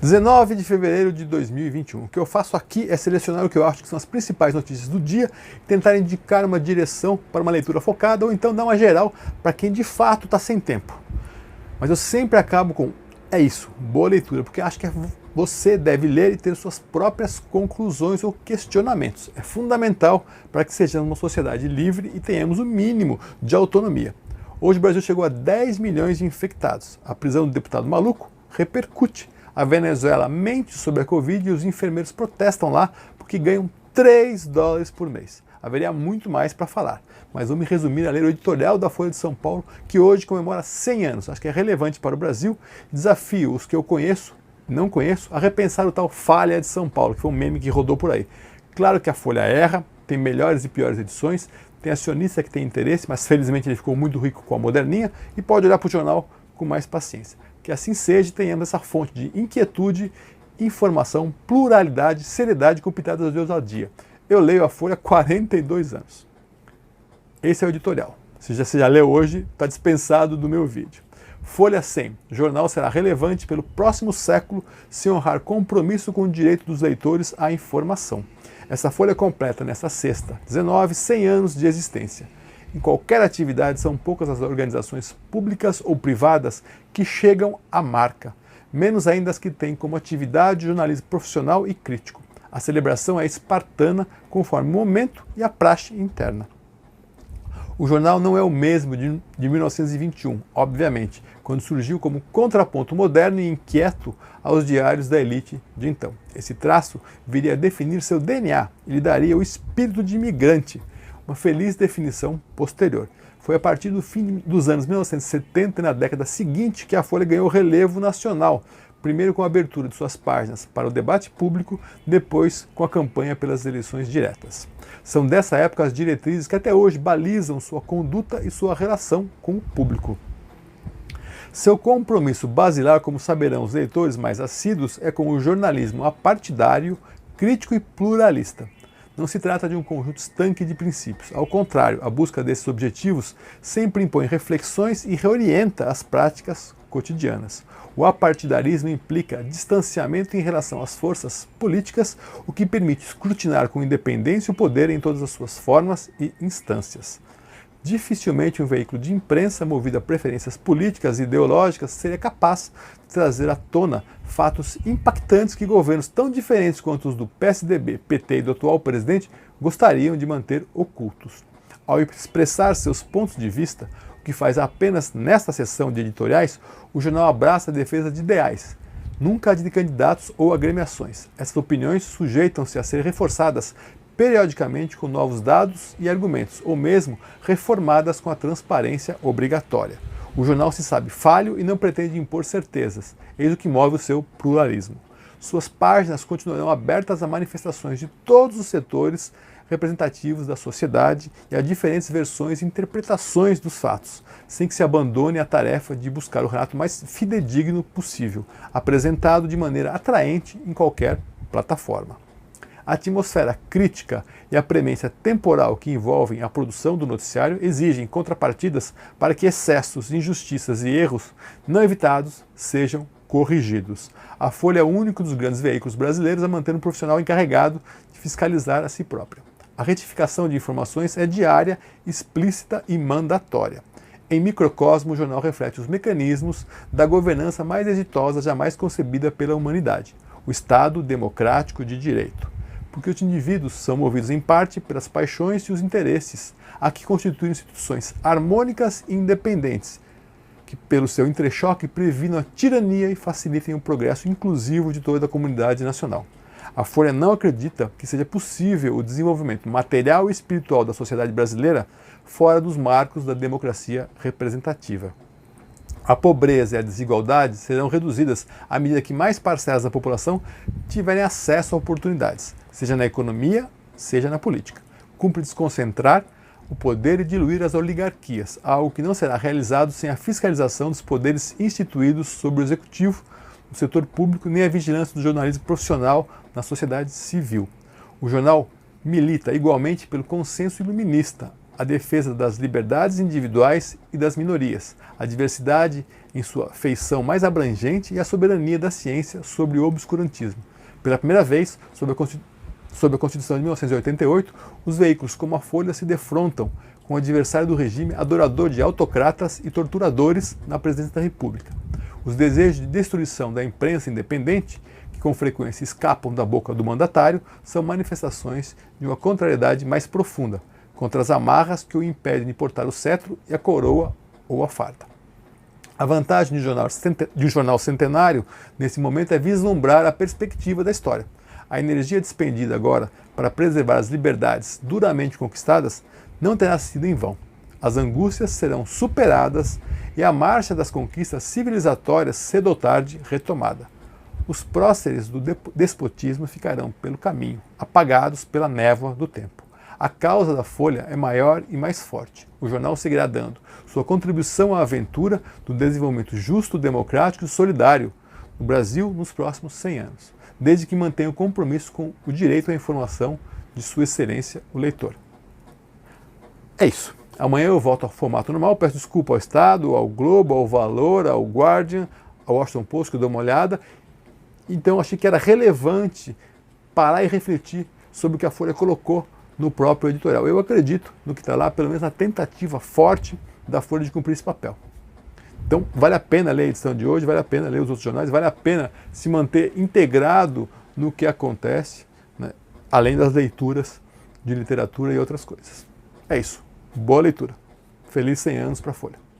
19 de fevereiro de 2021. O que eu faço aqui é selecionar o que eu acho que são as principais notícias do dia, tentar indicar uma direção para uma leitura focada ou então dar uma geral para quem de fato está sem tempo. Mas eu sempre acabo com é isso, boa leitura, porque acho que você deve ler e ter suas próprias conclusões ou questionamentos. É fundamental para que sejamos uma sociedade livre e tenhamos o mínimo de autonomia. Hoje o Brasil chegou a 10 milhões de infectados. A prisão do deputado maluco repercute. A Venezuela mente sobre a Covid e os enfermeiros protestam lá porque ganham $3 por mês. Haveria muito mais para falar, mas vou me resumir a ler o editorial da Folha de São Paulo, que hoje comemora 100 anos. Acho que é relevante para o Brasil. Desafio os que eu não conheço, a repensar o tal Falha de São Paulo, que foi um meme que rodou por aí. Claro que a Folha erra, tem melhores e piores edições, tem acionista que tem interesse, mas felizmente ele ficou muito rico com a moderninha e pode olhar para o jornal com mais paciência. Que assim seja e tenhamos essa fonte de inquietude, informação, pluralidade, seriedade com pitadas de ousadia. Eu leio a Folha há 42 anos. Esse é o editorial. Se você já leu hoje, está dispensado do meu vídeo. Folha 100. O jornal será relevante pelo próximo século se honrar compromisso com o direito dos leitores à informação. Essa folha completa nesta sexta, 19, 100 anos de existência. Em qualquer atividade, são poucas as organizações públicas ou privadas que chegam à marca, menos ainda as que têm como atividade jornalismo profissional e crítico. A celebração é espartana, conforme o momento e a praxe interna. O jornal não é o mesmo de 1921, obviamente, quando surgiu como contraponto moderno e inquieto aos diários da elite de então. Esse traço viria a definir seu DNA e lhe daria o espírito de imigrante, uma feliz definição posterior. Foi a partir do fim dos anos 1970 e na década seguinte que a Folha ganhou relevo nacional, primeiro com a abertura de suas páginas para o debate público, depois com a campanha pelas eleições diretas. São dessa época as diretrizes que até hoje balizam sua conduta e sua relação com o público. Seu compromisso basilar, como saberão os leitores mais assíduos, é com o jornalismo apartidário, crítico e pluralista. Não se trata de um conjunto estanque de princípios. Ao contrário, a busca desses objetivos sempre impõe reflexões e reorienta as práticas cotidianas. O apartidarismo implica distanciamento em relação às forças políticas, o que permite escrutinar com independência o poder em todas as suas formas e instâncias. Dificilmente um veículo de imprensa movido a preferências políticas e ideológicas seria capaz de trazer à tona fatos impactantes que governos tão diferentes quanto os do PSDB, PT e do atual presidente gostariam de manter ocultos. Ao expressar seus pontos de vista, o que faz apenas nesta seção de editoriais, o jornal abraça a defesa de ideais, nunca de candidatos ou agremiações. Essas opiniões sujeitam-se a ser reforçadas periodicamente com novos dados e argumentos, ou mesmo reformadas com a transparência obrigatória. O jornal se sabe falho e não pretende impor certezas, eis o que move o seu pluralismo. Suas páginas continuarão abertas a manifestações de todos os setores representativos da sociedade e a diferentes versões e interpretações dos fatos, sem que se abandone a tarefa de buscar o relato mais fidedigno possível, apresentado de maneira atraente em qualquer plataforma. A atmosfera crítica e a premência temporal que envolvem a produção do noticiário exigem contrapartidas para que excessos, injustiças e erros não evitados sejam corrigidos. A Folha é o único dos grandes veículos brasileiros a manter um profissional encarregado de fiscalizar a si próprio. A retificação de informações é diária, explícita e mandatória. Em microcosmo, o jornal reflete os mecanismos da governança mais exitosa jamais concebida pela humanidade, o Estado democrático de direito. Porque os indivíduos são movidos em parte pelas paixões e os interesses, a que constituem instituições harmônicas e independentes, que pelo seu entrechoque previnam a tirania e facilitem o progresso inclusivo de toda a comunidade nacional. A Folha não acredita que seja possível o desenvolvimento material e espiritual da sociedade brasileira fora dos marcos da democracia representativa. A pobreza e a desigualdade serão reduzidas à medida que mais parcelas da população tiverem acesso a oportunidades, seja na economia, seja na política. Cumpre desconcentrar o poder e diluir as oligarquias, algo que não será realizado sem a fiscalização dos poderes instituídos sobre o executivo, no setor público, nem a vigilância do jornalismo profissional na sociedade civil. O jornal milita igualmente pelo consenso iluminista, a defesa das liberdades individuais e das minorias, a diversidade em sua feição mais abrangente e a soberania da ciência sobre o obscurantismo. Pela primeira vez, sob a Constituição de 1988, os veículos como a Folha se defrontam com o adversário do regime adorador de autocratas e torturadores na presidência da República. Os desejos de destruição da imprensa independente, que com frequência escapam da boca do mandatário, são manifestações de uma contrariedade mais profunda, contra as amarras que o impedem de portar o cetro e a coroa ou a farda. A vantagem de um jornal centenário, nesse momento, é vislumbrar a perspectiva da história. A energia despendida agora para preservar as liberdades duramente conquistadas não terá sido em vão. As angústias serão superadas e a marcha das conquistas civilizatórias cedo ou tarde retomada. Os próceres do despotismo ficarão pelo caminho, apagados pela névoa do tempo. A causa da Folha é maior e mais forte. O jornal seguirá dando sua contribuição à aventura do desenvolvimento justo, democrático e solidário no Brasil nos próximos 100 anos, desde que mantenha o compromisso com o direito à informação de Sua Excelência, o leitor. É isso. Amanhã eu volto ao formato normal. Peço desculpa ao Estado, ao Globo, ao Valor, ao Guardian, ao Washington Post, que eu dou uma olhada. Então achei que era relevante parar e refletir sobre o que a Folha colocou no próprio editorial. Eu acredito no que está lá, pelo menos na tentativa forte da Folha de cumprir esse papel. Então vale a pena ler a edição de hoje, vale a pena ler os outros jornais, vale a pena se manter integrado no que acontece, né, além das leituras de literatura e outras coisas. É isso. Boa leitura. Feliz 100 anos para a Folha.